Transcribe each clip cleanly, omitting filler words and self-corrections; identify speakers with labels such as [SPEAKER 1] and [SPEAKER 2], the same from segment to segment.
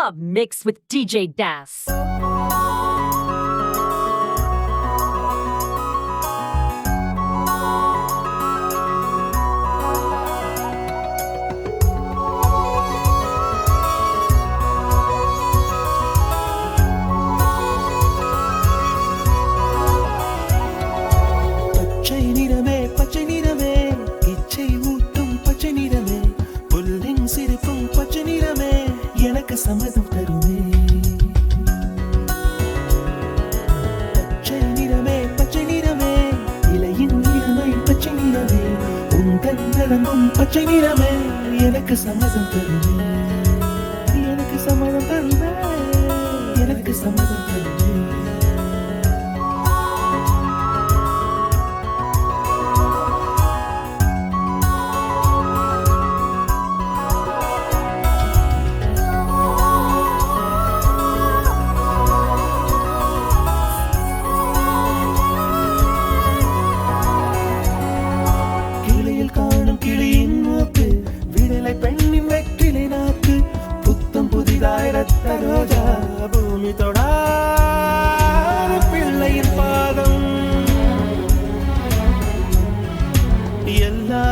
[SPEAKER 1] Club Mix with DJ Das.
[SPEAKER 2] சம்மதம் தருமே பச்சை நிறமே பச்சை நிறமே இலையின் நிறமை பச்சை நிறமே உந்தன் நிறமும் பச்சை நிறமே எனக்கு சம்மதம் தருமே எனக்கு சம்மதம் தருமே எனக்கு சம்மதம் தருமே பெண்ணின் வெற்றிலை நாக்கு புத்தம் புதிதாய் ரத்த ரோஜா பூமி தொடாத பிள்ளையின் பாதம் எல்லா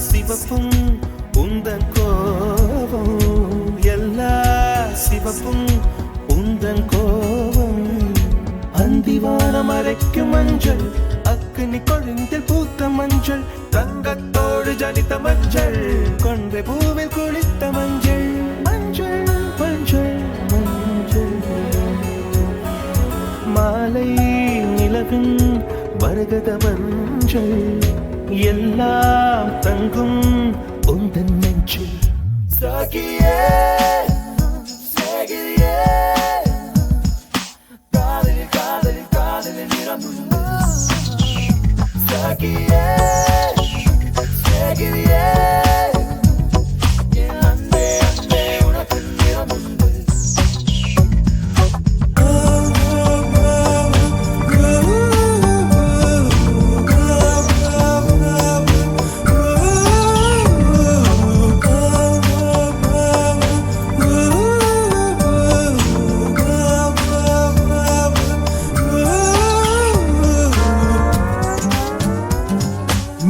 [SPEAKER 2] சிவப்பும் உந்தன் கோபம் எல்லா சிவப்பும் உந்தன் கோபம் அந்திவானம் அரைக்கும் மஞ்சள் அக்னி கொழுந்தில் பூத்த மஞ்சள் தங்கத்தோடு ஜனித்த மஞ்சள் கொன்றை பூவில் குளித்த மஞ்சள் மஞ்சள் மஞ்சள் மஞ்சள் மாலை நிலவின் மரகத மஞ்சள் எல்லாம் தங்கும் உந்தன் நெஞ்சில் சாகியே சாகியே காதலில் காதலில் காதலில் நிறமும் சாகியே சாகியே என் அன்பே அன்பே உனக்கு நிறமுண்டு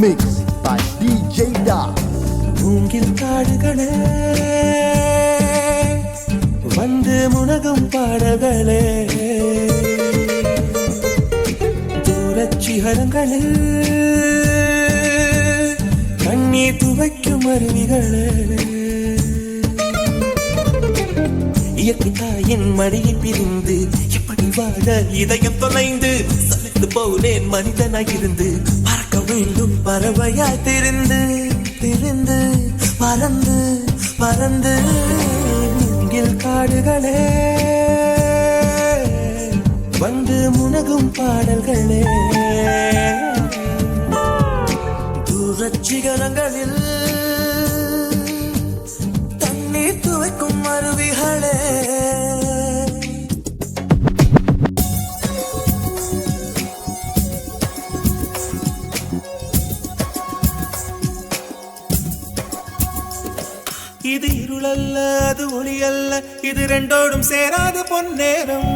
[SPEAKER 3] Mixed by DJ Das.
[SPEAKER 2] மூங்கில் காடுகளே வந்து முனகும் பாடல்களே தூரச் சிகரங்களில் கண்ணீர் துவைக்கும் அருவிகளே இயற்கை தாயின் மடியை பிரிந்து எப்படி வாழ இதயம் தொலைந்து சலித்து போனேன் மனிதனாயிருந்து பறக்க வேண்டும் பறவையாய் திரிந்து திரிந்து பறந்து பறந்து மூங்கில் காடுகளே வந்து முனகும் பாடல்களே தூரச் சிகரங்களில் தண்ணீர் துவைக்கும் அருவிகளே இது இருளல்ல அது ஒளி அல்ல இது ரெண்டோடும் சேராத பொன்னேரம்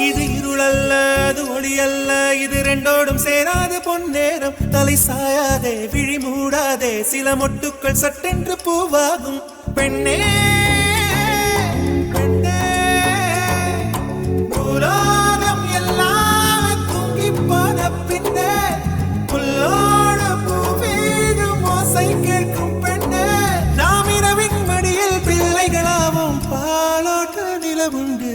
[SPEAKER 2] இது இருளல்ல அது ஒளி அல்ல இது ரெண்டோடும் சேராத பொன்னேரம் தலை சாயாதே விழி மூடாதே சில மொட்டுக்கள் சட்டென்று பூவாகும் பெண்ணே பெண்ணே பூலோகம் எல்லாம் தூங்கி போன பின்னே புல்லோடு பூவீதும் ஓசை கேட்கும் நாம் இரவின் மடியில் பிள்ளைகளாவும் பாலோட்ட நிலவுண்டு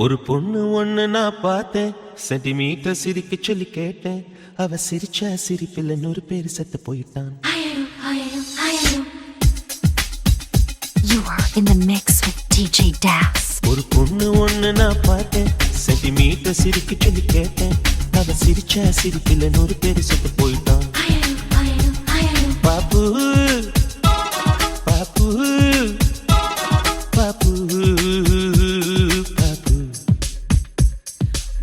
[SPEAKER 4] ஒரு பொண்ணு ஒண்ணு நான் பார்த்தேன், சென்டிமீட்டர் சிரிக்க சொல்லி கேட்டேன். அவ சிரிச்ச சிரிப்பில் 100 பேர் செத்து போயிட்டான்.
[SPEAKER 1] You are in the mix with DJ Das.
[SPEAKER 4] ஒரு பொண்ணு ஒண்ணு நான் பார்த்தேன், சென்டிமீட்டர் சிரிக்க சொல்லி கேட்டேன். அவ சிரிச்ச சிரிப்பில் 100 பேர் செத்து போயிட்டான். பாப்பு பாப்பு பாப்பு பாப்பு.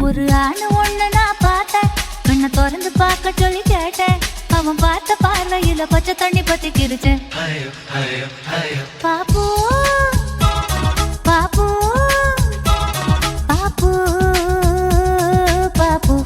[SPEAKER 5] ஒரு ஆணு ஒண்ணு நான் பார்த்தேன், கண்ணை திறந்து பார்க்க சொல்லி கேட்டேன். அவன் பார்த்த பார்வையில பச்சை தண்ணி பத்தி கிரிச்சேன். பாப்பு பாப்பு பாப்பு பாப்பு.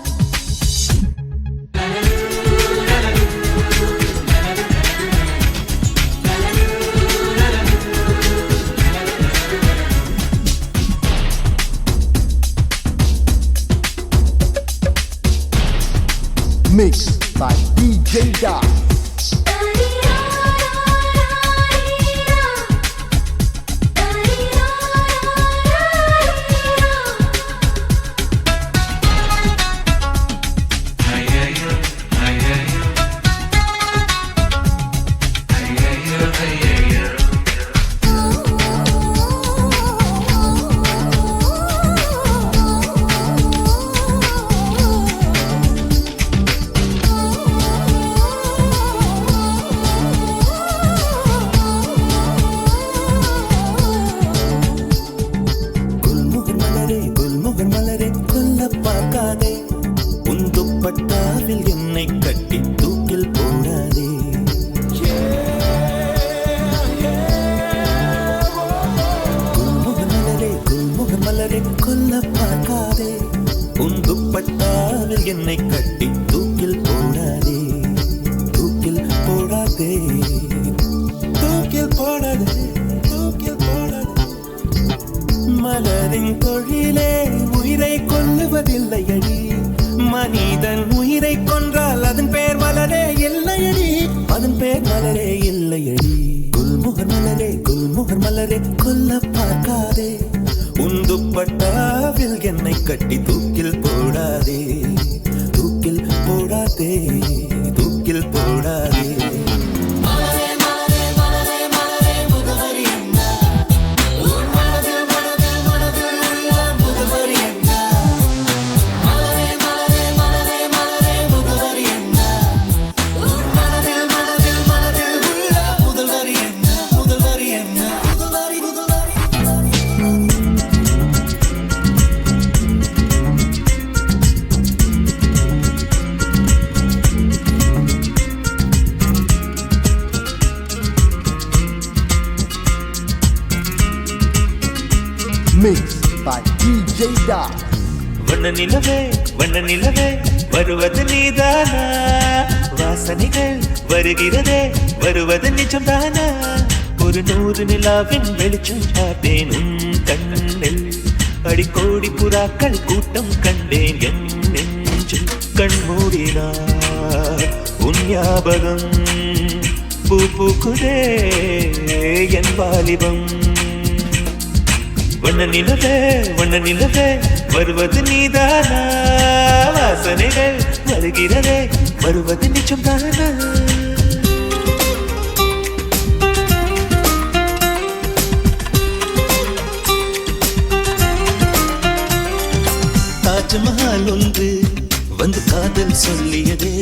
[SPEAKER 3] Mixed by DJ Das.
[SPEAKER 2] என்னை கட்டி தூக்கில் போடாதே, தூக்கில் போடாதே, தூக்கில் போடாதே, தூக்கில் போடாதே. மலரின் தொழிலே உயிரை கொல்லுவதில்லையடி, மனிதன் உயிரை கொன்றால் அதன் பேர் மலரே இல்லையடி, அதன் பேர் மலரே இல்லையடி. குல்முகர் மலரே, குல்முகர் மலரே, கொல்ல பார்க்காதே, உன் துப்பட்டாவில் என்னை கட்டி தூக்கில் போடாதே, தூக்கில் போடாதே, தூக்கில் போடாதே.
[SPEAKER 3] Mixed by DJ Das.
[SPEAKER 4] வண்ண நிலவே வண்ண நிலவே வருவது நீதானா, வாசனைகள் வருகிறதே வருவது நிஜம்தானா. ஒரு 100 நிலாவின் வெளிச்சம் பார்த்தேன் உன் கண்ணில், அடிக்கோடி புறாக்கள் கூட்டம் கண்டேன் என் நெஞ்சில். கண் மூடினார் உன் ஞாபகம் பூ பூக்குதே என் வாலிபம். வண்ண நிலவே வருவது நீதானா, வாசனைகள் வருகிறதே வருவது நிஜம்தானா.
[SPEAKER 2] தாஜ்மஹால் ஒன்று வந்து காதல் சொல்லியதே,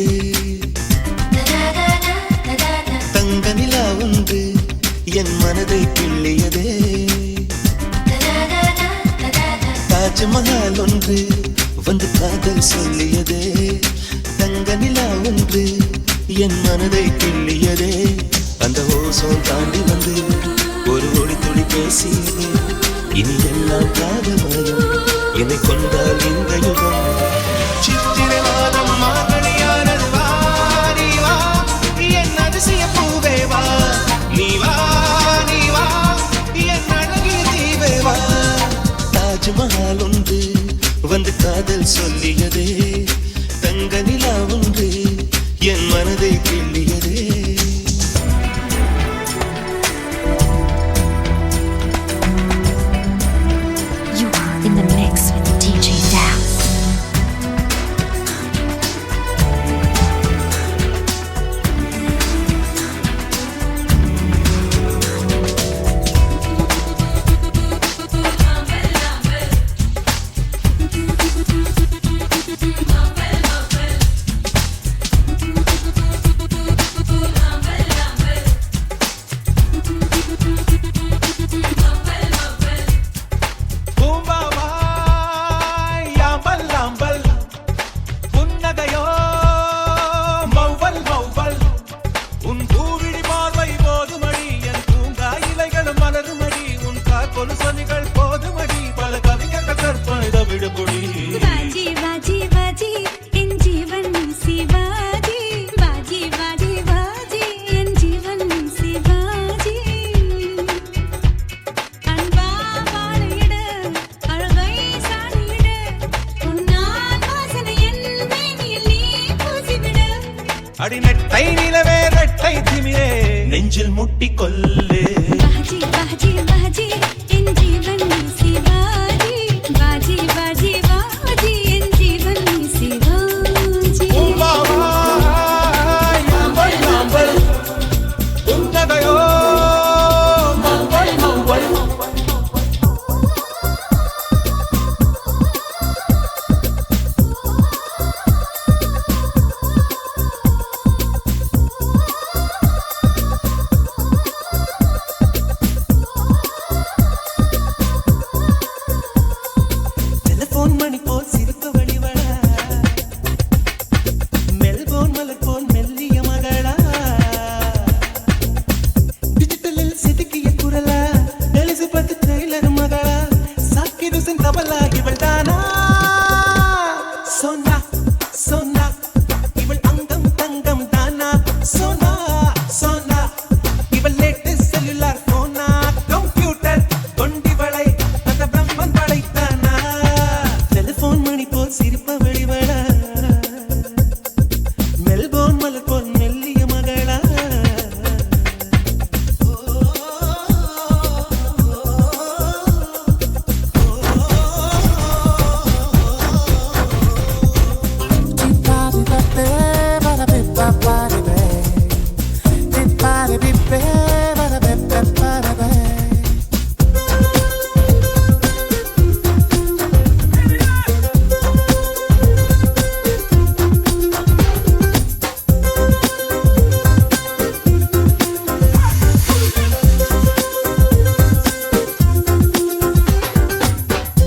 [SPEAKER 2] தங்க நிலா ஒன்று என் மனதை கிள்ளியதே. தாஜ்மஹால் ஒன்று வந்து காதல் சொல்லியதே, தங்க நிலா ஒன்று என் மனதை கிள்ளியதே. அந்த ஓசோன் தாண்டி வந்து ஒரு ஒளி துளி பேசியதே, இனி எல்லாம் காதமயம் என்னை கொண்டால் இந்த யுகம். சித்திரை மாதம் மார்கழியானது வா, நீ வா என் அதிசய பூவே வா, நீ வா நீ வா என் அழகிய தீவே வா. தாஜ்மஹால் ஒன்று வந்து காதல் சொல்லியதே, தங்க நிலா ஒன்று என் மனதை கிள்ளியதே.
[SPEAKER 1] You are in the mix
[SPEAKER 4] அடி நெட்டை நிலவே ரெட்டை திமிரே நெஞ்சில் முட்டி கொல்லு
[SPEAKER 5] बाजी बाजी बाजी इन जीवन में शिवाजी बाजी बाजी बाजी इन जीवन में शिवाजी
[SPEAKER 4] யாம்பல் யாம்பல் உன்னதையோ மம்பல் மம்பல் டெலிபோன் மணி போல் சிரிப்பு வழிவளா மெல்போன் மலர் போல் மெல்லிய மகளா டிஜிட்டலில் செதுக்கிய குரலா எலிசபெத் டெய்லர் மகளா சாக்கிர் ஹுசைன் தபலா இவள் தானா சோனா சோனா இவள் அங்கம் தங்கம் தானா சோனா சோனா இவள் லேட்டஸ்ட் செல்லுலார் போனா கம்ப்யூட்டர் கொண்டிவளை அந்த பிரம்மன் படைத்தானா டெலிபோன் மணி போல் சிரிப்ப வெளிவளா மெல்போன் மலர் போல் மெல்லிய மகளா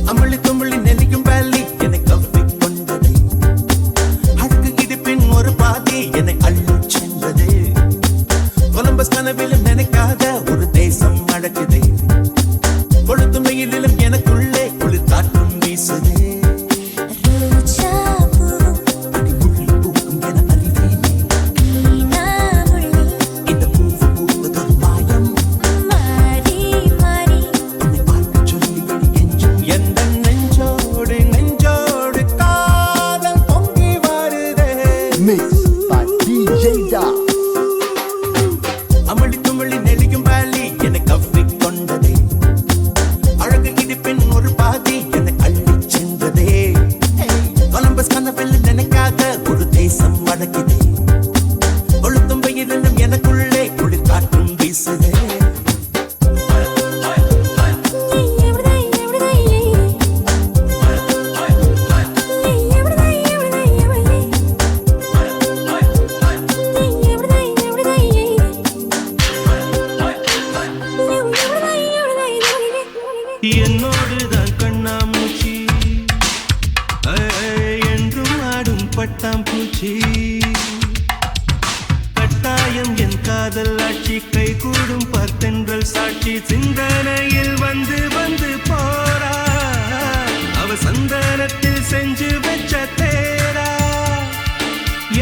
[SPEAKER 4] அமுள்ளி தும்முள்ளி நெல்லிக்கும் வேலி என்னை கவ்விக் கொண்டது அழகு இடுப்பின் ஒரு பாதி என்னை அள்ளிச் சென்றது கொலம்பஸ் கனவிலும் நினைக்காத ஒரு தேசம் அழகுதே கொளுத்தும் வெயிலிலும் எனக்குள்ளே குளிர் காற்றும் வீசுதே அடி முள்ளி பூக்கும் என அறிவேனே இந்த பூவு பூவதொரு மாயம் உன்னை பார்க்கச் சொல்லி வெளி எஞ்சும் எந்த நெஞ்சோடு நெஞ்சோடு காதல் பொங்கி வருதே
[SPEAKER 3] Mixed by DJ Dot.
[SPEAKER 4] அமளி துமளி நெளியும் வேலி என்னை கவ்விக் கொண்டதே அழகு இடுப்பின் ஒரு பாதி என்னை அள்ளிச் சென்றதே கொலம்பஸ் கனவில் நினைக்காத ஒரு தேசம் அழகுதே கொளுத்தும் வெயிலிலும் எனக்குள்ளே குளிர் காற்றும் வீசுதே என்னோடுதான் கண்ணாமூச்சி என்றும் ஆடும் பட்டாம்பூச்சி கட்டாயம் என் காதல் ஆட்சி கை கூடும் பார்த்தென்றல் சாட்சி சிந்தனையில் வந்து வந்து போறா அவ சந்தனத்தில் செஞ்சு வச்ச தேரா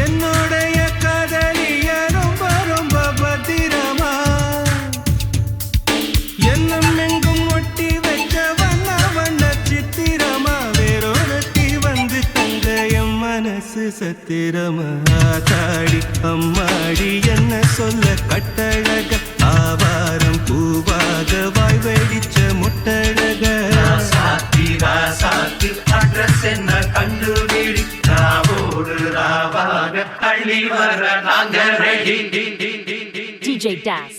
[SPEAKER 4] என்னுடைய காதலிய ரொம்ப ரொம்ப பத்திரமா எண்ணம் எங்கும் ஒட்டி வைக்க வண்ண வண்ண சித்திரமா வேறொருத்தி வந்து தங்க என் மனசு சத்திரமா தாடி அம்மாடி என்ன சொல்ல கட்டழக ஆவாரம் பூவாக வாய் வெடிச்ச முட்டழக சாத்தி அட்ரஸ் என்ன கண்டுபிடி ராவோடு ராவாக அள்ளி வர நாங்க ரெடி
[SPEAKER 1] DJ Das.